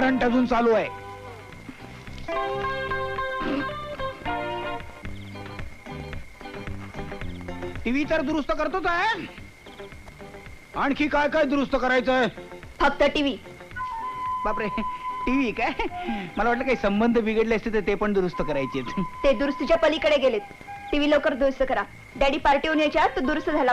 Current अजून चालू आहे. टीव्ही तर दुरुस्त करतोच आहे. आणखी काय काय दुरुस्त करायचंय? फक्त टीव्ही. बापरे, टीव्ही काय? मला वाटलं काही संबंध बिघडले असते तर ते पण दुरुस्त करायचे. ते दुरुस्तीच्या पलीकडे गेलेत. टीव्ही लवकर दुरुस्त करा. डॅडी पार्टी होऊन यायच्या तो दुरुस्त झाला